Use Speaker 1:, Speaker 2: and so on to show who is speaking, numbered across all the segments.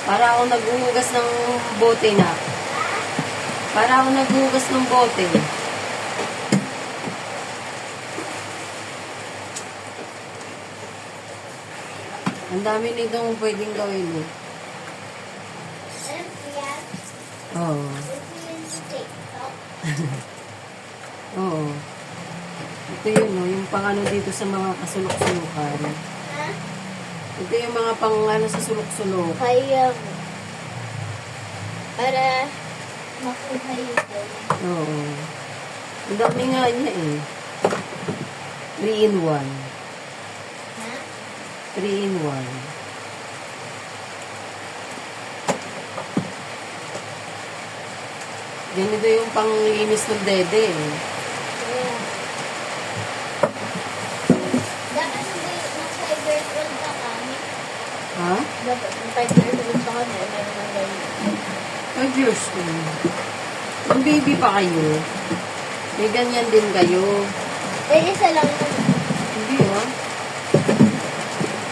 Speaker 1: Para ako naghuhugas ng bote na. Para ako naghuhugas ng bote. Ang dami nitong pwedeng gawin mo. Oo. Oo. Ito yun, no? Yung pang ano dito sa mga kasulok-sulukan. Ito yung mga pang ano sa sulok-sulok.
Speaker 2: Kaya para makuha ito.
Speaker 1: Oo. Ang dami nga niya eh. 3 in 1.
Speaker 2: Ha?
Speaker 1: 3 in 1. Ganito yung panglinis ng dede eh.
Speaker 2: Yeah. Dapat hindi mag-5 years old pa kami.
Speaker 1: Ha?
Speaker 2: Dapat mag-5 years old pa kami. Meron na ganyan.
Speaker 1: 5 years old. Ang baby pa kayo. May ganyan din kayo.
Speaker 2: Isa lang naman.
Speaker 1: Hindi ah.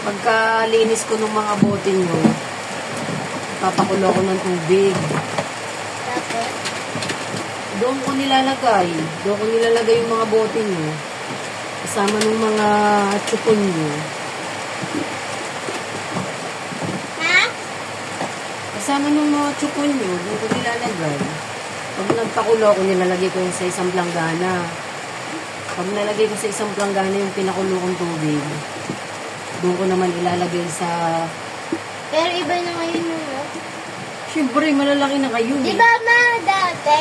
Speaker 1: Pagkalinis ko ng mga bote nyo, papakulo ko ng tubig.
Speaker 2: Tapos,
Speaker 1: Doon ko nilalagay. Doon ko nilalagay yung mga bote nyo. Kasama ng mga chupon nyo.
Speaker 2: ha?
Speaker 1: Kasama ng mga chupon nyo, doon ko nilalagay. Pag nagpakulo ko, nilalagay ko yung sa isang planggana. Pag nalagay ko sa isang planggana yung pinakulo kong tubig, doon ko naman ilalagay sa...
Speaker 2: Pero iba na ngayon yung
Speaker 1: Siyempre, malalaki na kayo.
Speaker 2: Di ba ma, dati,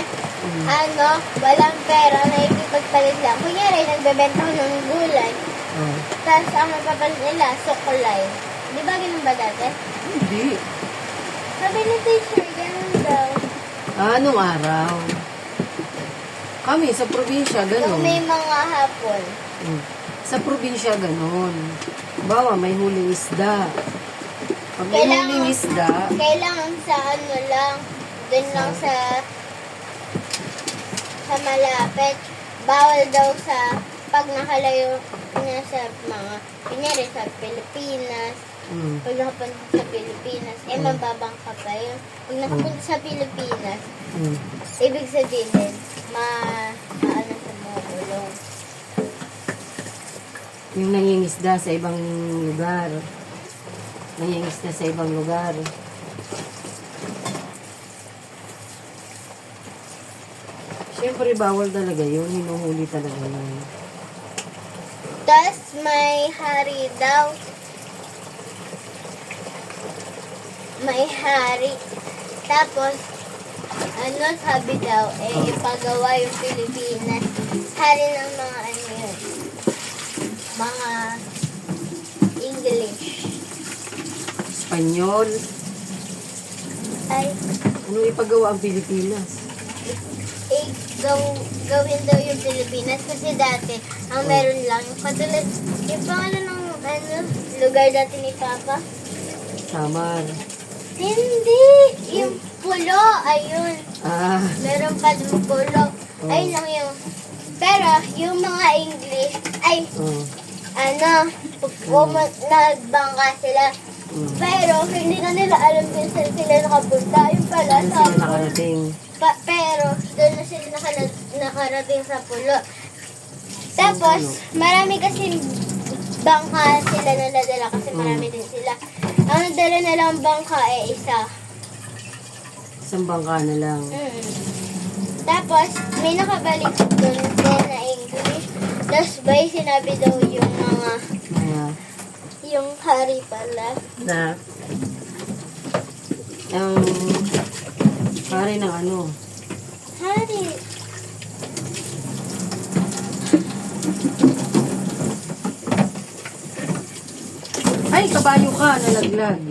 Speaker 2: walang pera, nakikipagpalit lang. Kunyari, nagbebenta ko ng gulay.
Speaker 1: Oh.
Speaker 2: Tapos ang mapapalit nila, sukulay. Di ba ganun ba dati?
Speaker 1: Hindi.
Speaker 2: Sabi ni teacher, ganun daw.
Speaker 1: Anong araw? Kami, sa probinsya,
Speaker 2: Nung
Speaker 1: gano'n.
Speaker 2: may mga hapon.
Speaker 1: Sa probinsya, gano'n. Bawa, may huling isda. Pag may huling isda,
Speaker 2: Kailangan sa ano lang, dun lang sa malapit. Bawal daw sa pag nakalayo na sa mga, kunyari sa Pilipinas, pag nakapunta sa Pilipinas, mababang ka pa yun. Pag nakapunta sa Pilipinas, ibig sabihin, ano sa mga gulong.
Speaker 1: yung nangingisda sa ibang lugar. Nangingisda sa ibang lugar. Siyempre, bawal talaga yun. Hinuhuli talaga yun.
Speaker 2: Tapos may hari daw. May hari. Tapos, ano sabi daw, ipagawa yung Pilipinas. Hari ng mga ano yun. Mga English.
Speaker 1: Espanyol.
Speaker 2: Ay,
Speaker 1: Ano ipagawa ang Pilipinas?
Speaker 2: gawin daw yung Pilipinas. Kasi dati, ang meron lang, yung katulad, yung pangalan ng lugar dati ni Papa.
Speaker 1: Samar.
Speaker 2: Hindi! Yung pulo, ayun.
Speaker 1: Ah,
Speaker 2: Meron pa yung pulo. Ayun lang yung... Pero, yung mga English, ay,
Speaker 1: oh.
Speaker 2: nagbangka sila. Pero hindi na nila alam kung saan sila nakapunta. Yung pala,
Speaker 1: Saan
Speaker 2: sa
Speaker 1: sila nakarating?
Speaker 2: pero doon na sila nakarating sa pulo. Tapos, marami kasi bangka sila na nadala kasi marami din sila. Ang nadala na lang bangka isa.
Speaker 1: Isang bangka na lang.
Speaker 2: Tapos, may nakabalik doon din na English. Tapos, by sinabi daw yung
Speaker 1: Mga
Speaker 2: yung hari pala.
Speaker 1: na ang pare ng ano.
Speaker 2: Hari.
Speaker 1: Ay, kabayo ka, nalaglag.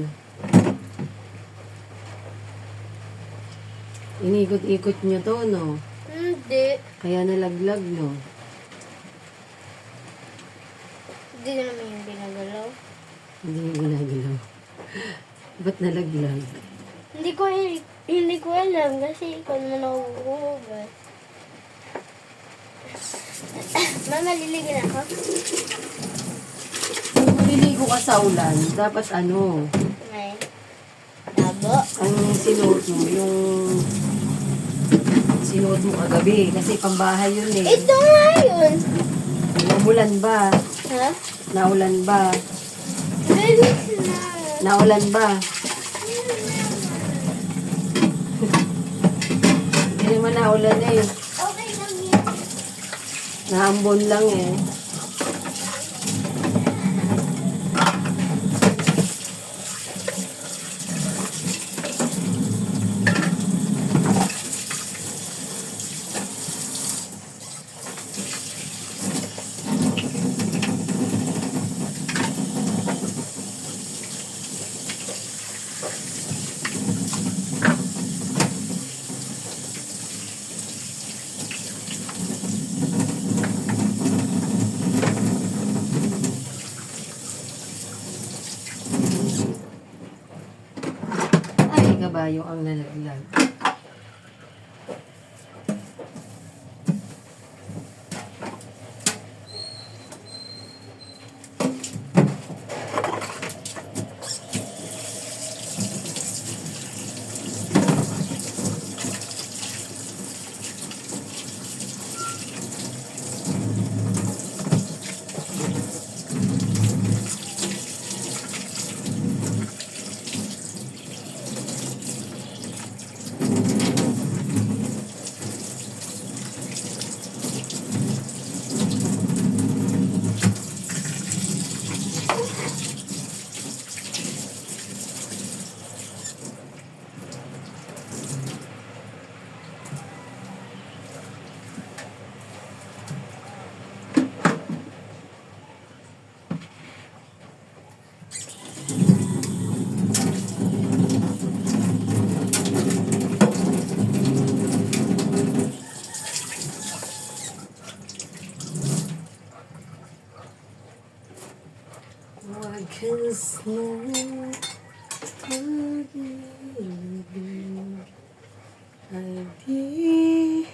Speaker 1: Inikot-ikot niyo to, no?
Speaker 2: Hindi.
Speaker 1: Kaya nalaglag, no?
Speaker 2: Hindi naman yung ginagalaw.
Speaker 1: Hindi yung ginagalaw. Ba't nalaglag?
Speaker 2: Hindi ko alam kasi ikaw naman nakukuhugas. Mama, liligin ako.
Speaker 1: Kung maliligo ka sa ulan, dapat ano,
Speaker 2: May tabo.
Speaker 1: ang sinuot mo, yung sinuot mo kagabi. Kasi pambahay yun eh.
Speaker 2: Ito nga yun.
Speaker 1: Naulan ba?
Speaker 2: Ha?
Speaker 1: Naulan ba?
Speaker 2: Lilis na.
Speaker 1: Naulan ba? Hindi naman naulan eh.
Speaker 2: Okay lang yan.
Speaker 1: Naambon lang eh. Ay, kabayo ang nalaglag. Wagas na